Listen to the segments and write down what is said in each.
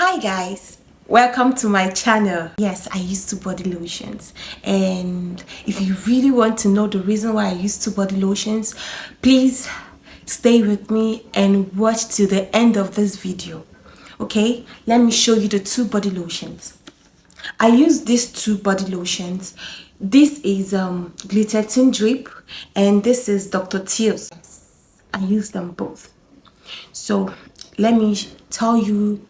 Hi guys, welcome to my channel. Yes, I use two body lotions, and if you really want to know the reason why I use two body lotions, please stay with me and watch till the end of this video. Okay, let me show you the two body lotions. I use these two body lotions. This is Lightening drip, and this is Dr. Teal's. I use them both. So let me tell you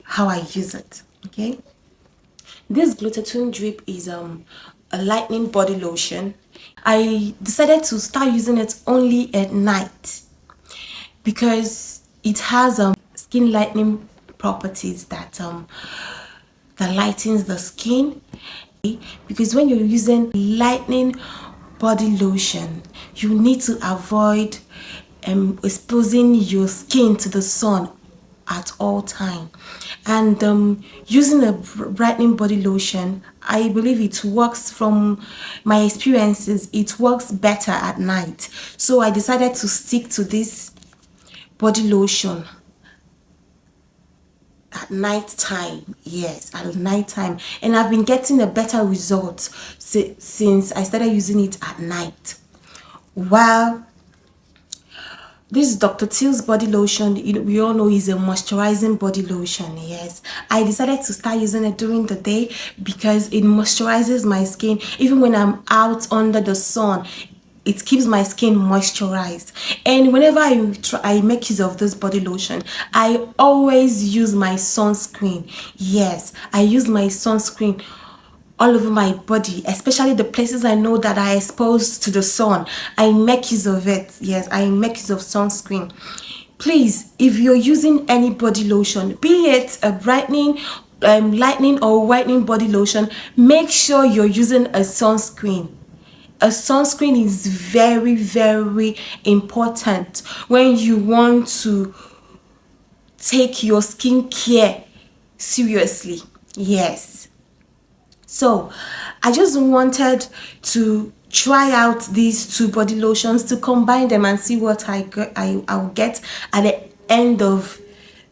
how I use it. Okay, this glutathione drip is a lightening body lotion. I decided to start using it only at night because it has skin lightening properties that lightens the skin. Because when you're using lightening body lotion, you need to avoid exposing your skin to the sun at all time. And using a brightening body lotion, I believe it works. From my experiences, it works better at night. So I decided to stick to this body lotion at night time. Yes, at night time, and I've been getting a better result since I started using it at night. While this is Dr. Teal's body lotion, we all know is a moisturizing body lotion. Yes, I decided to start using it during the day because it moisturizes my skin. Even when I'm out under the sun, it keeps my skin moisturized. And whenever I make use of this body lotion, I always use my sunscreen. Yes, I use my sunscreen all over my body, especially the places I know that are exposed to the sun. I make use of it. Yes, I make use of sunscreen. Please, if you're using any body lotion, be it a brightening, lightening or whitening body lotion, make sure you're using a sunscreen. A sunscreen is very, very important when you want to take your skincare seriously. Yes. So I just wanted to try out these two body lotions, to combine them and see what I'll get at the end of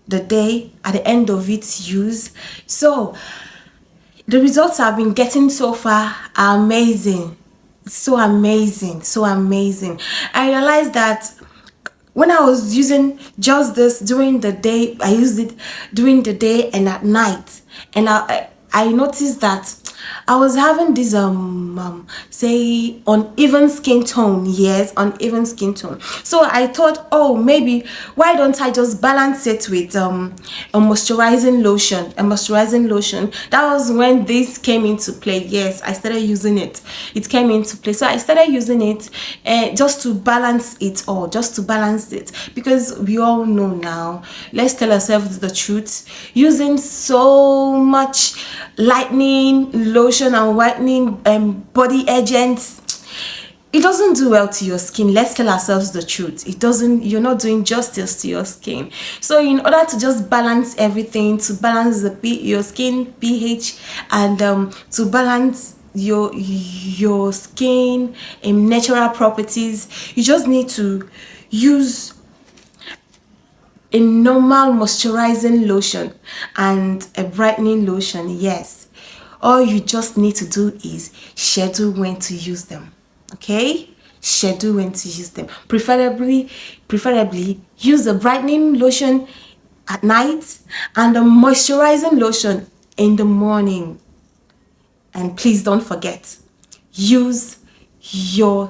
the day, at the end of its use. So the results I've been getting so far are amazing. So amazing, so amazing. I realized that when I was using just this during the day, I used it during the day and at night, and I noticed that I was having this say uneven skin tone. Yes, uneven skin tone. So I thought, oh, maybe why don't I just balance it with a moisturizing lotion. That was when this came into play. Yes, I started using it. It came into play. So I started using it just to balance it all, because we all know now, let's tell ourselves the truth, using so much lightening lotion and whitening body agents, it doesn't do well to your skin. Let's tell ourselves the truth. It doesn't. You're not doing justice to your skin. So in order to just balance everything, to balance your skin pH, and to balance your skin natural properties, you just need to use a normal moisturizing lotion and a brightening lotion. Yes, all you just need to do is schedule when to use them. Okay, schedule when to use them. Preferably use the brightening lotion at night and the moisturizing lotion in the morning. And please don't forget, use your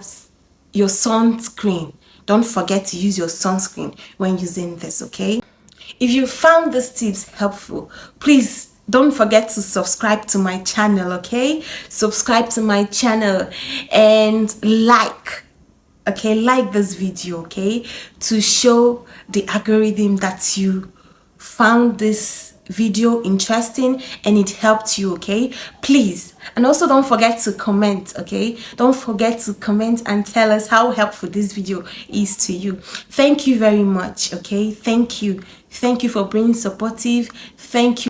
sunscreen. Don't forget to use your sunscreen when using this. Okay, if you found these tips helpful, please don't forget to subscribe to my channel. Okay, subscribe to my channel and like this video, okay, to show the algorithm that you found this video interesting and it helped you. Okay, please. And also don't forget to comment. Okay, don't forget to comment and tell us how helpful this video is to you. Thank you very much. Okay, thank you for being supportive. Thank you.